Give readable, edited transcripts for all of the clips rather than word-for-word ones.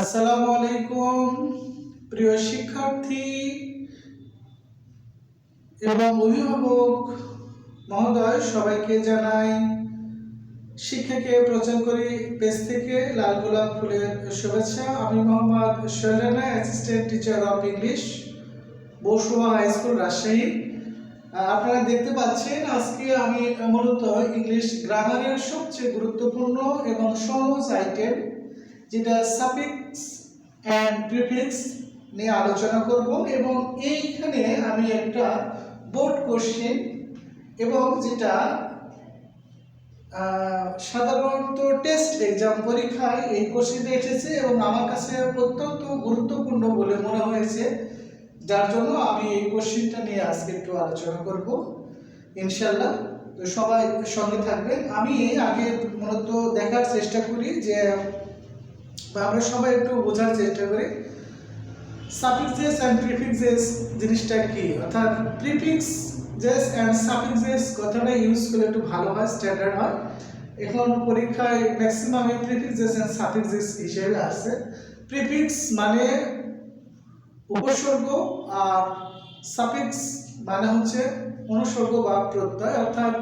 আসসালামু আলাইকুম প্রিয় শিক্ষার্থী এবং অভিভাবক মহোদয়, সবাইকে জানাই শিক্ষাকে প্রচার করি পেজ থেকে লাল গোলাপ ফুলের শুভেচ্ছা। আমি Mohammad Shailana, assistant teacher of English, Basua high school, Rajshahi. আপনারা দেখতে পাচ্ছেন আজকে আমি মূলত ইংলিশ গ্রামারের সবচেয়ে গুরুত্বপূর্ণ এবং সহজ আইটেম, যেটা সাফিক্স অ্যান্ড প্রিফিক্স নিয়ে আলোচনা করব। এবং এইখানে আমি একটা বোর্ড কোশ্চেন এবং যেটা সাধারণত টেস্ট এক্সাম পরীক্ষায় এই কোশ্চেনটা এসেছে এবং আমার কাছে অত্যন্ত গুরুত্বপূর্ণ বলে মনে হয়েছে, যার জন্য আমি এই কোশ্চেনটা নিয়ে আজকে একটু আলোচনা করব ইনশাল্লাহ। তো সবাই সঙ্গে থাকবেন। আমি আগে মূলত দেখার চেষ্টা করি যে আমরা সবাই একটু বোঝার চেষ্টা করি সাফিক্সেস অ্যান্ড প্রিফিক্সেস জিনিসটা কি, অর্থাৎ প্রিফিক্সেস অ্যান্ড সাফিক্সেস কথাটা ইউজ করলে একটু ভালো হয়, স্ট্যান্ডার্ড হয়। এখন পরীক্ষায় ম্যাক্সিমাম প্রিফিক্সেস অ্যান্ড সাফিক্সেস হিসেবে আসছে। প্রিফিক্স মানে উপসর্গ আর সাফিক্স মানে হচ্ছে অনুসর্গ বা প্রত্যয়, অর্থাৎ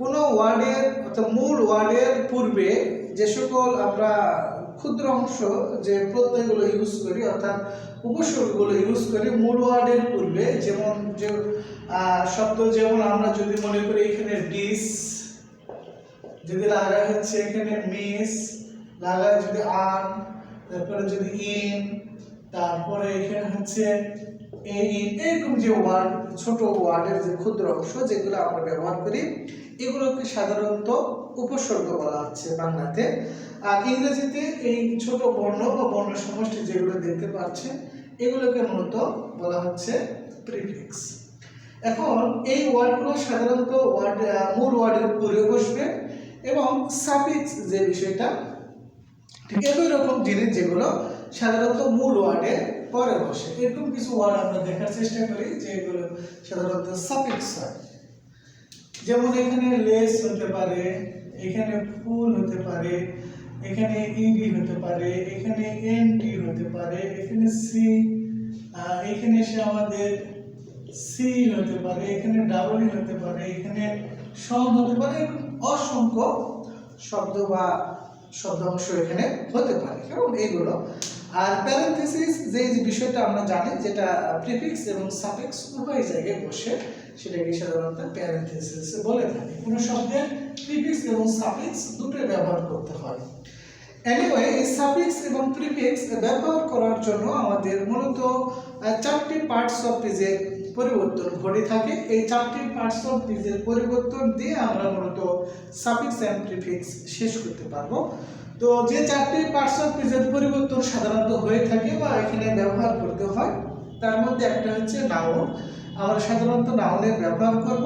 কোনো ওয়ার্ডের অর্থাৎ মূল ওয়ার্ডের পূর্বে যে সকল আমরা ক্ষুদ্র অংশ যে প্রত্যয়গুলো ইউজ করি অর্থাৎ উপসর্গগুলো ইউজ করি মূল ওয়ার্ডের পূর্বে, যেমন যে শব্দ, যেমন আমরা যদি মনে করি এখানে ডিস, যদি লাগাই হচ্ছে এখানে মিস, লাগাই যদি আন, তারপরে যদি ইন, তারপরে এখানে হচ্ছে এরকম যে ওয়ার্ড, ছোট ওয়ার্ডের যে ক্ষুদ্র অংশ যেগুলো আমরা ব্যবহার করি, এগুলোকে সাধারণত উপসর্গ বলা হচ্ছে বাংলাতে। আর ইংরেজিতে এই ছোট বর্ণ বা বর্ণ সমষ্টি যেগুলো দেখতে পাচ্ছেন এগুলোকে মূলত বলা হচ্ছে প্রিফিক্স। এখন এই ওয়ার্ডগুলো সাধারণত মূল ওয়ার্ডের পরে বসবে এবং সাফিক্স যে বিষয়টা ঠিক একই রকম জিনিস যেগুলো সাধারণত মূল ওয়ার্ডের পরে বসে। এরকম কিছু ওয়ার্ড আমরা দেখার চেষ্টা করি যেগুলো সাধারণত সাফিক্স হয়। যেমন এখানে লেস হতে পারে, এখানে ফুল হতে পারে, এখানে ইডি হতে পারে, এখানে এনটি হতে পারে, এখানে সি, এখানে এসে আমাদের সি হতে পারে, এখানে ডাবল হতে পারে, এখানে সম হতে পারে, অসংখ্য শব্দ বা শব্দাংশ এখানে হতে পারে এবং এইগুলো। আর প্যারেনথেসিস যে বিষয়টা আমরা জানি, যেটা প্রিফিক্স এবং সাফিক্স উভয় জায়গায় বসে, সেটাকে সাধারণত প্যারেনথেসিস বলে থাকি। কোনো শব্দের প্রিফিক্স এবং সাফিক্স দুটোই ব্যবহার করতে হয়। এনিওয়ে, এই সাফিক্স এবং প্রিফিক্স ব্যবহার করার জন্য আমাদের মূলত চারটি পার্টস অফ স্পিচের পরিবর্তন ঘটে থাকে। এই চারটি পার্টস অফ স্পিচের পরিবর্তন দিয়ে আমরা মূলত সাফিক্স অ্যান্ড প্রিফিক্স শেষ করতে পারবো। তো যে চারটি পার্টস অফ স্পিচের পরিবর্তন সাধারণত হয়ে থাকে বা এখানে ব্যবহার করতে হয়, তার মধ্যে একটা হচ্ছে নাউন। আমরা সাধারণত নাউনের ব্যবহার করব।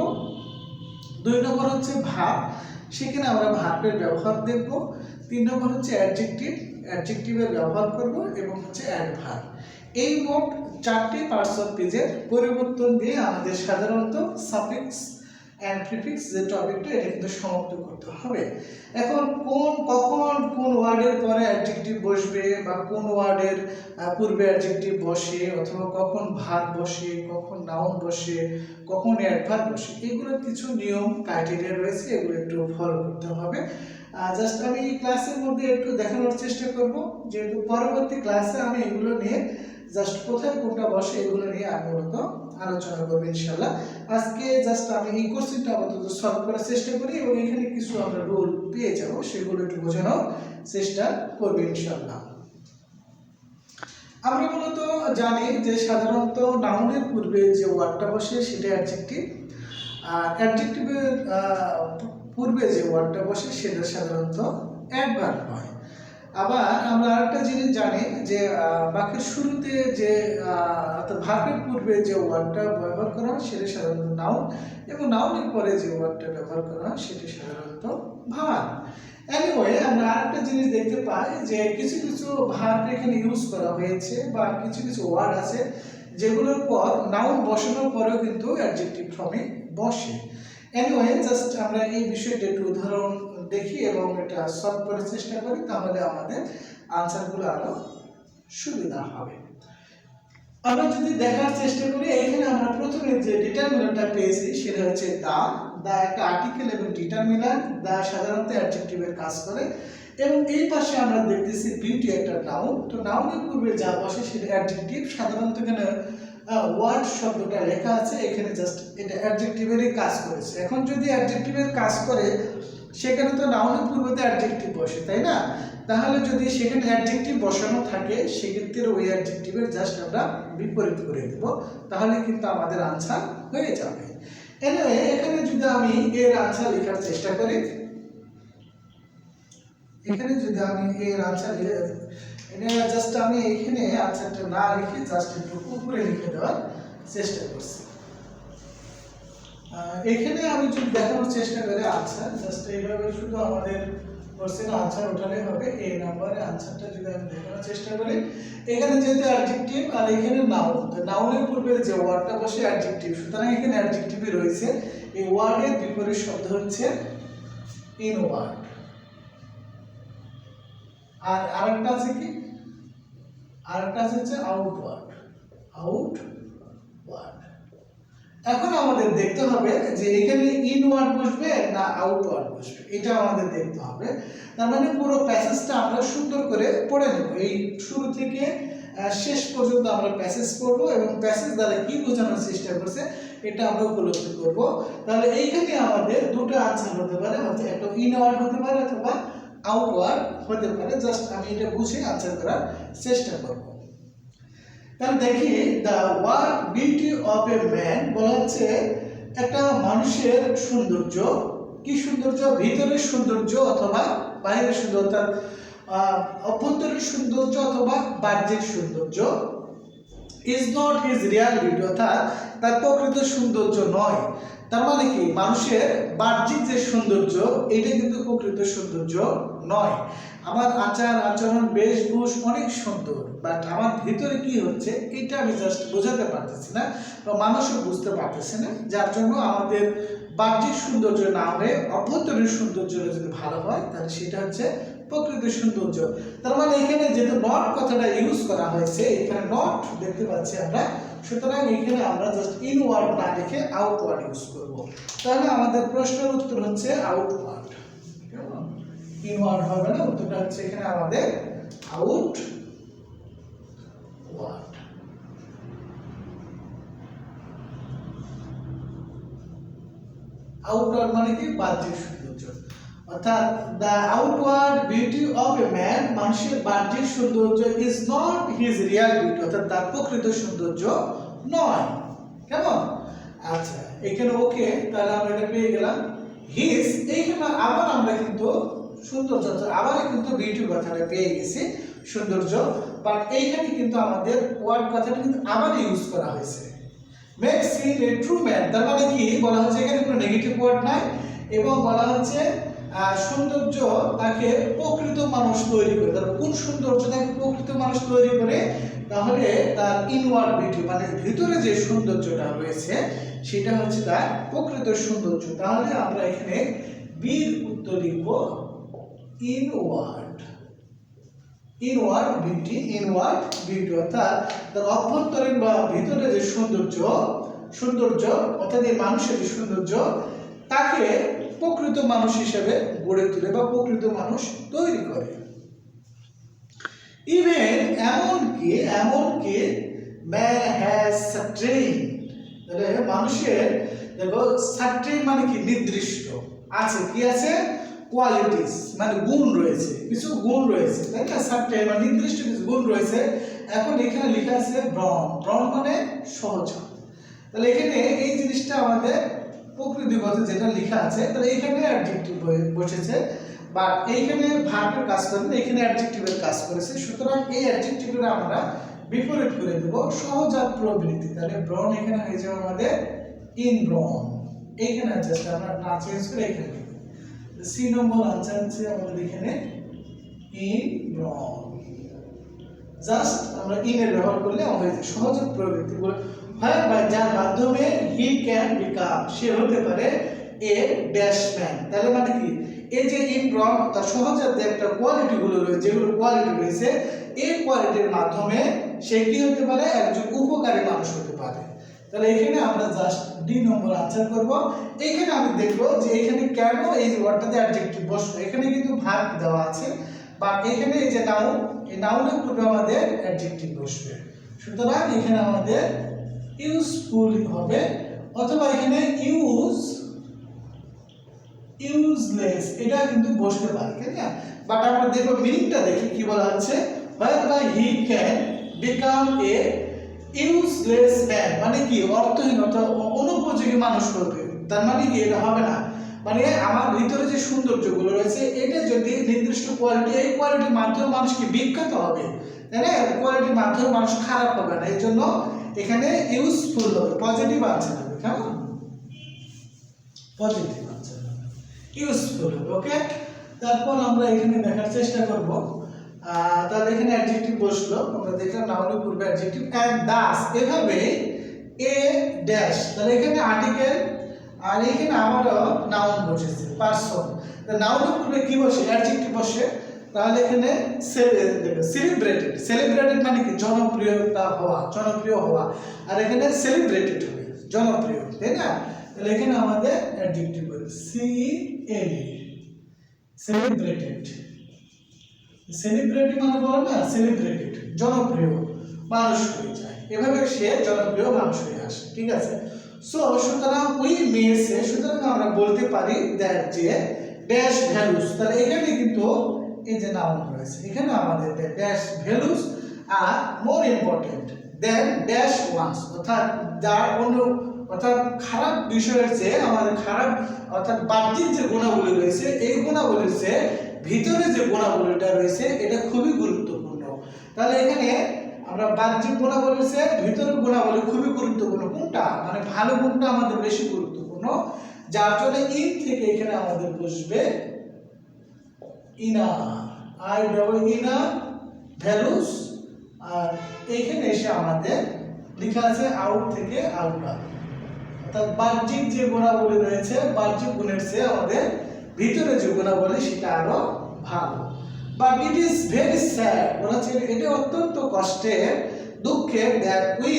2 নম্বর হচ্ছে ভার্ব, সেখানে আমরা ভার্বের ব্যবহার দেখব। 3 নম্বর হচ্ছে অ্যাডজেক্টিভ, অ্যাডজেক্টিভের ব্যবহার করব এবং হচ্ছে অ্যাডভার্ব। এই মোট চারটি পার্টস অফ স্পিচের পরিবর্তন দিয়ে আমাদের সাধারণত সাফিক্স অ্যান্ড প্রিফিক্স যে টপিকটা, এটা কিন্তু সমাপ্ত করতে হবে। এখন কখন কোন ওয়ার্ডের পরে অ্যাডজেক্টিভ বসবে বা কোন ওয়ার্ডের পূর্বে অ্যাডজেক্টিভ বসে, অথবা কখন ভার্ব বসে, কখন নাউন বসে, কখন অ্যাডভার্ব বসে, এগুলোর কিছু নিয়ম ক্রাইটেরিয়া রয়েছে, এগুলো একটু ফলো করতে হবে। জাস্ট আমি এই ক্লাসের মধ্যে একটু দেখানোর চেষ্টা করব, যেহেতু পরবর্তী ক্লাসে আমি এগুলো নিয়ে জাস্ট কোথায় কোনটা বসে এগুলো নিয়ে আমি মূলত আলোচনা করবো ইনশাল্লাহ। আজকে জাস্ট আমি এই কোশ্চেনটা আপাতত সলভ করার চেষ্টা করি এবং এখানে কিছু আমরা রুল পেয়ে যাবো, সেগুলো একটু বোঝানোর চেষ্টা করবো ইনশাল্লাহ। আমরা মূলত জানি যে সাধারণত নাউনের পূর্বে যে ওয়ার্ডটা বসে সেটা অ্যাডজেক্টিভ, আর অ্যাডজেক্টিভের পূর্বে যে ওয়ার্ডটা বসে সেটা সাধারণত অ্যাডভার্ব হয়। আবার আমরা আরেকটা জিনিস জানি যে বাক্যের শুরুতে যে ভার্বের পূর্বে যে ওয়ার্ডটা ব্যবহার করা হয় সেটা সাধারণত নাউন, এবং নাউনের পরে যে ওয়ার্ডটা ব্যবহার করা হয় সেটি সাধারণত ভার্ব। এনিওয়ে, আমরা আরেকটা জিনিস দেখতে পাই যে কিছু কিছু ভার্ব এখানে ইউজ করা হয়েছে বা কিছু কিছু ওয়ার্ড আছে যেগুলোর পর নাউন বসানোর পরেও কিন্তু অ্যাডজেক্টিভ ফর্মে বসে। এনিওয়ে, জাস্ট আমরা এই বিষয়টা একটু উদাহরণ দেখি এবং এটা সলভ করার চেষ্টা করি, তাহলে আমাদের আনসারগুলো আরো সুবিধা হবে। আমরা যদি দেখার চেষ্টা করি, এখানে আমরা প্রথমে যে ডিটারমিনারটা পেয়েছি সেটা হচ্ছে দা একটা আর্টিকেল এবং ডিটারমিনার। দা সাধারণত অ্যাডজেক্টিভের কাজ করে এবং এই পাশে আমরা দেখতেছি বিউটি একটা নাউন। তো নাউনের পূর্বে যা বসে সেটা অ্যাডজেক্টিভ। সাধারণত এখানে ওয়ার্ড শব্দটা লেখা আছে, এখানে জাস্ট এটা অ্যাডজেক্টিভেরই কাজ করেছে। এখন যদি অ্যাডজেক্টিভের কাজ করে সেখানে তো নাউনের পূর্বে তো অ্যাডজেক্টিভ বসে, তাই না? তাহলে যদি সেখানে অ্যাডজেক্টিভ বসানো থাকে সেক্ষেত্রে ওই অ্যাডজেক্টিভের জাস্ট আমরা বিপরীত করে দেব, তাহলে কিন্তু আমাদের আনসার হয়ে যাবে। এনিওয়ে এখানে যদি আমি এর আনসার লেখার চেষ্টা করি, এখানে যদি আমি এর আনসার জাস্ট আমি এখানে আনসারটা না লিখে জাস্ট একটু উপরে লিখে দেওয়ার চেষ্টা করছি। এখানে আমি যদি দেখানোর চেষ্টা করি আনসার জাস্ট এইভাবে শুধু আমাদের কোশ্চেন আনসার ওঠালে হবে। এই নাম্বারে আনসারটা যদি আমি দেখানোর চেষ্টা করি, এখানে যেহেতু অ্যাডজেক্টিভ আর এখানে নাউন, নাউনের পূর্বে যে ওয়ার্ডটা বসে অ্যাডজেক্টিভ, সুতরাং এখানে অ্যাডজেক্টিভই রয়েছে। এই ওয়ার্ডের বিপরীত শব্দ হচ্ছে ইনওয়ার্ড। আর আরেকটা আছে কি, আরেকটা হচ্ছে আউটওয়ার্ড। আউটওয়ার্ড। এখন আমাদের দেখতে হবে যে এখানে ইনওয়ার্ড বসবে না আউটওয়ার্ড বসবে, এটা আমাদের দেখতে হবে। তার মানে পুরো প্যাসেজটা আমরা সুন্দর করে পড়ে নেব, এই শুরু থেকে শেষ পর্যন্ত আমরা প্যাসেজ পড়বো এবং প্যাসেজ দ্বারা কি বোঝানোর চেষ্টা করছে এটা আমরা উপলব্ধি করব। তাহলে এইখানে আমাদের দুটো আনসার হতে পারে, হচ্ছে একটা ইনওয়ার্ড হতে পারে অথবা আউটওয়ার্ড হতে পারে। জাস্ট আমি এটা বুঝে আনসার করার চেষ্টা করব। তাহলে দেখি the word beauty of a man বলা হচ্ছে একটা মানুষের সৌন্দর্য। কি সৌন্দর্য? ভিতরের সৌন্দর্য অথবা বাইরের সৌন্দর্য, অভ্যন্তরীণ সৌন্দর্য অথবা বাহ্যিক সৌন্দর্য। Is not his Real beauty, অর্থাৎ তার প্রকৃত সৌন্দর্য নয়। তার মানে কি মানুষের বাহ্যিক যে সৌন্দর্য এটা কিন্তু প্রকৃত সৌন্দর্য নয়। আমার আচার আচরণ বেশভূষ অনেক সুন্দর, বাট আমার ভিতরে কি হচ্ছে এটা আমি জাস্ট বোঝাতে পারতেছি না বা মানুষও বুঝতে পারতেছে না, যার জন্য আমাদের বাহ্যিক সৌন্দর্য না হয়ে অভ্যন্তরীণ সৌন্দর্য যদি ভালো হয় তাহলে সেটা হচ্ছে প্রকৃত সৌন্দর্য। তার মানে এখানে যেহেতু নট কথাটা ইউজ করা হয়েছে, এখানে নট দেখতে পাচ্ছি আমরা, সুতরাং এখানে আমরা জাস্ট ইনওয়ার্ড না লিখে আউটওয়ার্ড ইউজ করব। তাহলে আমাদের প্রশ্নের উত্তর হচ্ছে আউটওয়ার্ড। কেমন? ইনওয়ার্ড হবে না, উত্তরটা হচ্ছে এখানে আমাদের আউটওয়ার্ড। আউটওয়ার্ড মানে কি? বাহ্যিক সৌন্দর্য। অর্থাৎ the outward beauty of a man, মানুষের বাহ্যিক সৌন্দর্য is not his Real beauty, অর্থাৎ তার প্রকৃত সৌন্দর্য নয়। কেমন? আচ্ছা, এখানে ওকে, তাহলে আমরা এটা পেয়ে গেলাম। হিজ, এইখানে আবার আমরা কিন্তু সৌন্দর্য আবার কিন্তু বিউটি কথাটা পেয়ে গেছি, সৌন্দর্য। বাট এইখানে কিন্তু আমাদের ওয়ার্ড কথাটা কিন্তু আবার ইউজ করা হয়েছে, makes him a true man. তার মানে কি বলা হচ্ছে এখানে কোনো নেগেটিভ ওয়ার্ড নাই এবং বলা হচ্ছে সৌন্দর্য তাকে প্রকৃত মানুষ তৈরি করে। তার কোন সৌন্দর্য তাকে প্রকৃত মানুষ তৈরি করে? তাহলে তার ইনওয়ার্ড বিউটি মানে ভিতরে যে সৌন্দর্যটা রয়েছে সেটা হচ্ছে তার প্রকৃত সৌন্দর্য। তাহলে আমরা এখানে বির উত্তর লিখব inward. Inward beauty, inward beauty অর্থাৎ তার অভ্যন্তরীণ বা ভিতরে যে সৌন্দর্য অর্থাৎ এই মানুষের যে সৌন্দর্য তাকে প্রকৃত মানুষ হিসেবে গড়ে তোলে বা প্রকৃত মানুষ তৈরি করে। ইভেন এমনকি ম্যান হ্যাজ সার্টেন, তাহলে মানুষের দেখো সার্টেন মানে কি? নির্দিষ্ট আছে। কি আছে? কোয়ালিটিস মানে গুণ রয়েছে, কিছু গুণ রয়েছে, তাই না? সার্টেন মানে নির্দিষ্ট কিছু গুণ রয়েছে। এখন এখানে লেখা আছে ব্রন, ব্রন মানে সহজ। তাহলে এখানে এই জিনিসটা আমাদের প্রকৃতিগত যেটা লেখা আছে, তাহলে এখানে অ্যাডজেক্টিভ বসেছে, বাট এইখানে ভার্বের কাজ করে না, এখানে অ্যাডজেক্টিভের কাজ করেছে। সুতরাং এই অ্যাডজেক্টিভটা আমরা বিপরীত করে দেব সহজাত প্রবৃত্তি। তাহলে ব্রন এখানে হয়ে যাবে আমাদের ইন ব্রন। এইখানে জাস্ট আমরা না চেঞ্জ করে এখানে লিখব। সি নম্বর আনসার হচ্ছে আমাদের এখানে ইন ব্রন। জাস্ট আমরা ইন এর ব্যবহার করলে আমাদের সহজাত প্রবৃত্তি বলে হয়, বা যার মাধ্যমে হি ক্যান বিকাম, সে হতে পারে এ ড্যাশ ম্যান, তাহলে মানে কি এই যে ইন রং তার সহজাত একটা কোয়ালিটি গুলো রয়েছে, যেগুলো কোয়ালিটি রয়েছে এই কোয়ালিটির মাধ্যমে সে কি হতে পারে, একজন উপকারী মানুষ হতে পারে। তাহলে এখানে আমরা জাস্ট ডি নম্বর আনসার করব। এখানে আমি দেখবো যে এখানে কেন এই যে ওয়ার্ডটাতে অ্যাডজেক্টিভ বসবে, এখানে কিন্তু ভার্ব দেওয়া আছে বা এখানে এই যে নাউন, এই নাউনের পূর্বে আমাদের অ্যাডজেক্টিভ বসবে, সুতরাং এখানে আমাদের ইউজফুল হবে, অথবা এখানে ইউজলেস এটা কিন্তু বসতে পারে, ঠিক আছে। বাট আমরা দেখবো মিনিংটা দেখি কি বলা হচ্ছে, whereby he can become a useless man, মানে কি অর্থহীন অথবা অনুপযোগী মানুষ হবে। তার মানে কি এটা হবে না, মানে আমার ভিতরে যে সৌন্দর্যগুলো রয়েছে এটা যদি নির্দিষ্ট কোয়ালিটি, এই কোয়ালিটির মাধ্যমে মানুষ কি বিখ্যাত হবে, তাই না, কোয়ালিটির মাধ্যমে মানুষ খারাপ হবে না, এই জন্য এখানে ইউজফুল হবে, পজিটিভ আনসার হবে, কেমন পজিটিভ আনসার হবে, ইউজফুল হবে। ওকে, তারপর আমরা এখানে দেখার চেষ্টা করব, তাহলে এখানে অ্যাডজেক্টিভ বসলো, আমরা দেখলাম নাউনের পূর্বে অ্যাডজেক্টিভ এন্ড দাস, এভাবে এ ড্যাশ, তাহলে এখানে আর্টিকেল আর এখানে আমারও নাউন বসেছে পারসন, নাউনের পূর্বে কি বসে, অ্যাডজেক্টিভ বসে, তাহলে এখানে সেলিব্রেটেড মানে কি জনপ্রিয়তা হওয়া, জনপ্রিয় হওয়া, আর এখানে সেলিব্রেটেড হবে জনপ্রিয়, তাই না। তাহলে এখানে আমাদের অ্যাডজেক্টিভ হবে সেলিব্রেটেড, সেলিব্রিটি মানে বলে না, সেলিব্রেটেড জনপ্রিয় মানুষ হয়ে যায়, এভাবে সে জনপ্রিয় মানুষ হয়ে আসে, ঠিক আছে। সো সুতরাং উই মেসে, সুতরাং আমরা বলতে পারি দ্যাট যে ড্যাশ ভ্যালুস, তাহলে এখানে কিন্তু এই যে নাউন রয়েছে, এখানে আমাদের ড্যাশ ভ্যালুস আর মোর ইম্পর্টেন্ট দেন ড্যাশ ওয়ান্স, অর্থাৎ যার অন্য, অর্থাৎ খারাপ বিষয়ের চেয়ে আমাদের খারাপ অর্থাৎ বাহ্যিক যে গুণাবলী রয়েছে এই গুণাবলীর চেয়ে ভিতরে যে গুণাবলীটা রয়েছে এটা খুবই গুরুত্বপূর্ণ। তাহলে এখানে আমরা বাহ্যিক গুণাবলীর চেয়ে ভিতরের গুণাবলী খুবই গুরুত্বপূর্ণ, কোনটা মানে ভালো গুণটা আমাদের বেশি গুরুত্বপূর্ণ, যার জন্য ইন থেকে এখানে আমাদের বসবে inner, I double inner values, আর এইখানে এসে আমাদের লেখা আছে আউট থেকে আউটার, অর্থাৎ বাহ্যিক যে গুণাবলী রয়েছে বাহ্যিক গুণের চেয়ে আমাদের ভিতরে যে গুণাবলী সেটা আরো ভালো। But it is very sad, বলছে এটা অত্যন্ত কষ্টের দুঃখের, দ্যাট উই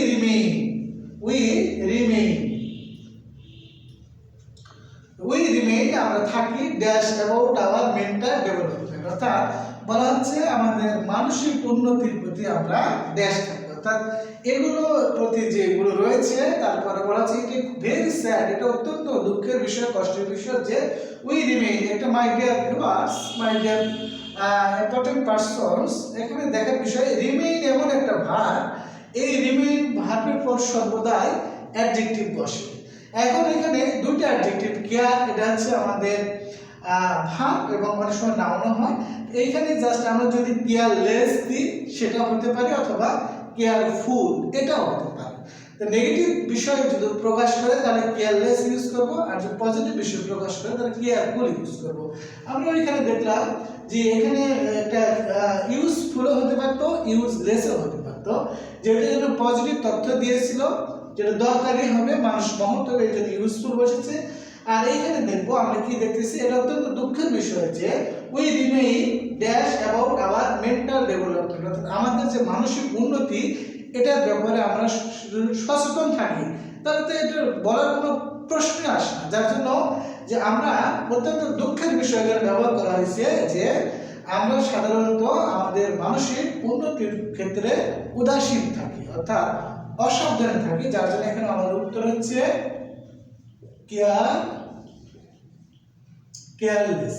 রিমেইন আমরা থাকি dash about our mental development, অর্থাৎ বলা হচ্ছে আমাদের মানসিক উন্নতির প্রতি আমরা ড্যাশ থাকি, অর্থাৎ এগুলো প্রতি যেগুলো রয়েছে। তারপরে বলা হচ্ছে এটা ভেরি স্যাড, এটা অত্যন্ত দুঃখের বিষয়, কষ্টের বিষয় যে উই রিমেইন, এটা my dear viewers, my dear important persons, এখানে দেখার বিষয় রিমেইন এমন একটা ভার্ব, এই রিমেইন ভার্বের পর সর্বদাই অ্যাডজেক্টিভ বসে। এখন এখানে দুইটা অ্যাডজেক্টিভ, কেয়ার এটা হচ্ছে আমাদের ভার্ব এবং অনেক সময় নাউনও হয়, এইখানে জাস্ট আমরা যদি কেয়ারলেস দিই সেটা হতে পারে, অথবা কেয়ারফুল এটাও হতে পারে। তো নেগেটিভ বিষয় যদি প্রকাশ করে তাহলে কেয়ারলেস ইউজ করব, আর যদি পজিটিভ বিষয় প্রকাশ করে তাহলে কেয়ারফুল ইউজ করব। আমরা এখানে দেখলাম যে এখানে একটা ইউজফুলও হতে পারতো, ইউজলেসও হতে পারতো, যেটা জন্য পজিটিভ তথ্য দিয়েছিল, যেটা দরকারি হবে মানুষ মহৎ হবে, এই জন্য ইউজফুল বসেছে। আর এইখানে দেখবো আমরা কি দেখতেছি, এটা অত্যন্ত দুঃখের বিষয় যে we remain dash about our mental development, অর্থাৎ আমাদের যে মানসিক উন্নতি এটার ব্যাপারে আমরা সচেতন থাকি, তাহলে তো এটা বলার কোনো প্রশ্নই আসে না, যার জন্য যে আমরা অত্যন্ত দুঃখের বিষয় ব্যবহার করা হয়েছে যে আমরা সাধারণত আমাদের মানসিক উন্নতির ক্ষেত্রে উদাসীন থাকি, অর্থাৎ অসাবধানে থাকি, যার জন্য এখানে আমাদের উত্তর হচ্ছে কেয়ারলেস,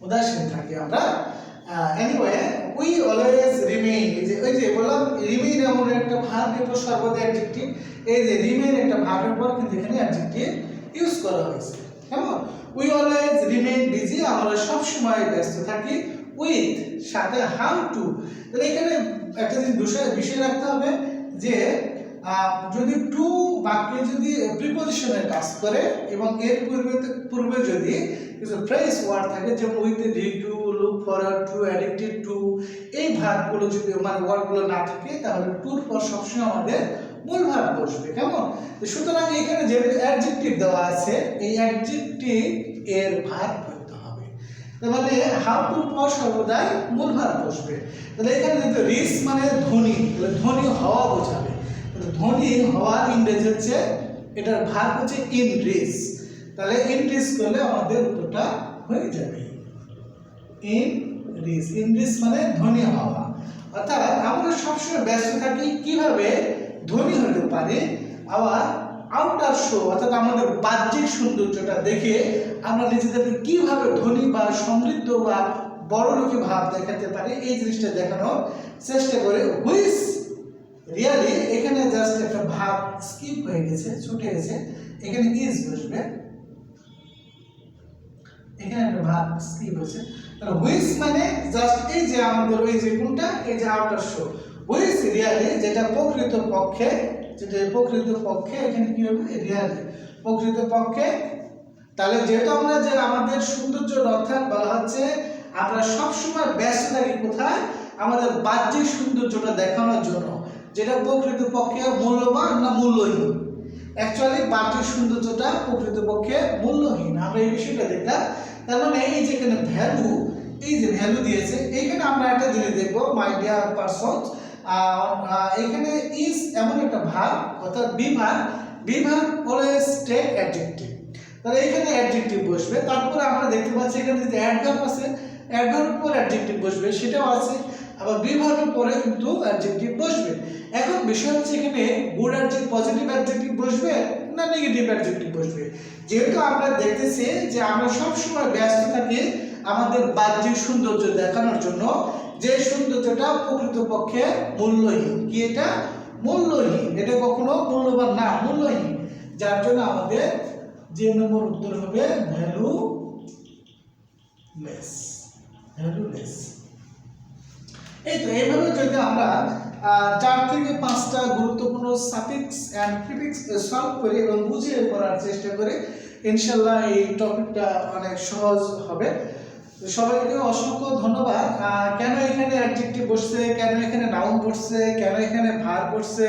উদাসীন থাকি আমরা। এনিওয়ে উই অলওয়েজ রিমেইন, ওই যে বললাম রিমেইন এমন একটা ভার্বের পর সর্বদা অ্যাডজেক্টিভ, এই যে রিমেইন একটা ভার্বের পর কিন্তু এখানে অ্যাডজেক্টিভ ইউজ করা হয়েছে, কেমন। উই অলওয়েজ রিমেইন বিজি, আমরা সব সময় ব্যস্ত থাকি, উইথ সাথে হাউ টু, তাহলে এখানে একটা বিষয় রাখতে হবে যে যদি টু বাক্যে যদি প্রিপজিশনের কাজ করে এবং এর পূর্বে যদি কিছু ফ্রেজ ওয়ার্ড থাকে, যেমন উইথ ডি to, look forward to, addicted to, এই ভার্বগুলো যদি মানে ওয়ার্ডগুলো না থাকে তাহলে টুর পর সবসময় আমাদের মূল ভার্ব বসবে। কেমন? সুতরাং এখানে যে অ্যাডজেক্টিভ দেওয়া আছে এই অ্যাডজেক্টিভ এর ভার্ব করতে হবে। তার মানে হাউ টু পর সর্বদাই মূল ভার্ব বসবে। তাহলে এখানে যেহেতু রিচ মানে ধ্বনি, তাহলে ধ্বনি হওয়া বোঝাবে। ধ্বনি হওয়ার ইংরেজি হচ্ছে, এটার ভার্ব হচ্ছে ইনরিচ। তাহলে ইনরিচ করলে আমাদের উত্তরটা হয়ে যাবে ইনরিচ। ইনরিচ মানে ধ্বনি হওয়া। অর্থাৎ আমরা সবসময় ব্যস্ত থাকি কিভাবে ধ্বনি হতে পারে, আবার আউটার শো অর্থাৎ আমাদের বাহ্যিক সৌন্দর্যটা দেখে আমরা নিজেদেরকে কিভাবে ধনী বা সমৃদ্ধ বা বড়লোকী ভাব দেখাতে পারি, এই জিনিসটা দেখানোর চেষ্টা করে। হুইচ রিয়ালি এখানে জাস্ট একটা ভাব স্কিপ হয়ে গেছে, ছুটে গেছে, এখানে ইজ বসবে, এখানে একটা ভাব স্কিপ হয়েছে। তাহলে হুইচ মানে জাস্ট এই যে আমাদের ওই যে কোনটা, এই যে আউটার শো। হুইচ রিয়ালি যেটা প্রকৃত পক্ষে, এখানে কি হবে রিয়ালি প্রকৃত পক্ষে। তাহলে যেহেতু আমরা যে আমাদের সৌন্দর্য অর্থাৎ বলা হচ্ছে আমরা সবসময় ব্যস্ত থাকি কোথায়, আমাদের বাহ্যিক সৌন্দর্যটা দেখানোর জন্য, যেটা প্রকৃত পক্ষে মূল্যবান না মূল্যহীন। অ্যাকচুয়ালি বাহ্যিক সৌন্দর্যটা প্রকৃত পক্ষে মূল্যহীন, আমরা এই বিষয়টা দেখলাম। তার মানে এই যে এখানে ভ্যালু, এই যে ভ্যালু দিয়েছে, এইখানে আমরা একটা জিনিস দেখবো মাই ডিয়ার পারসন, এখানে ইজ এমন একটা ভার্ব অর্থাৎ বিভাগ অলওয়েজ টেক অ্যাডজেক্টিভ। তাহলে এখানে অ্যাডজেক্টিভ বসবে। তারপরে আমরা দেখতে পাচ্ছি এখানে যে অ্যাডভার্ব আছে, অ্যাডভার্বের পর অ্যাডজেক্টিভ বসবে, সেটাও আছে। আবার বিভাগের পরে কিন্তু অ্যাডজেক্টিভ বসবে। এখন বিষয় হচ্ছে এখানে গুড অ্যাডজেক্টিভ, পজিটিভ অ্যাডজেক্টিভ বসবে না নেগেটিভ অ্যাডজেক্টিভ বসবে। যেহেতু আমরা দেখতেছি যে আমরা সবসময় ব্যস্ত থাকি আমাদের বাহ্যিক সৌন্দর্য দেখানোর জন্য, যে সৌন্দর্যটা প্রকৃতপক্ষে মূল্যহীন। কি এটা? মূল্যহীন। এটা কখনো মূল্যবান না, মূল্যহীন। যার জন্য আমাদের যে নম্বর উত্তর হবে ভ্যালুলেস। এই তো এইভাবে যদি আমরা 4 থেকে 5টা গুরুত্বপূর্ণ সাফিক্স এন্ড প্রিফিক্স সলভ করি এবং বুঝিয়ে করার চেষ্টা করি, ইনশাআল্লাহ এই টপিকটা অনেক সহজ হবে। সবাইকে অসংখ্য ধন্যবাদ। কেন এখানে অ্যাডজেক্টিভ বসছে, কেন এখানে নাউন বসছে, কেন এখানে ভার্ব বসছে,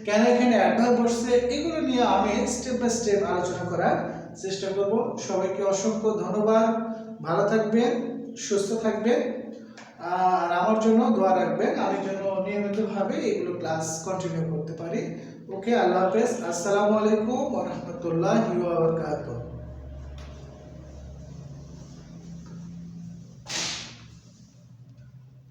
কেন এখানে অ্যাডভার্ব বসছে, এগুলো নিয়ে আমি স্টেপ বাই স্টেপ আলোচনা করার চেষ্টা করব। সবাইকে অসংখ্য ধন্যবাদ। ভালো থাকবেন, সুস্থ থাকবেন, আর আমার জন্য দোয়া রাখবেন, আমি যেন নিয়মিতভাবে এগুলো ক্লাস কন্টিনিউ করতে পারি। ওকে, আল্লাহ হাফেজ। আসসালামু আলাইকুম ওয়া রাহমাতুল্লাহি ওয়া বারাকাতুহু।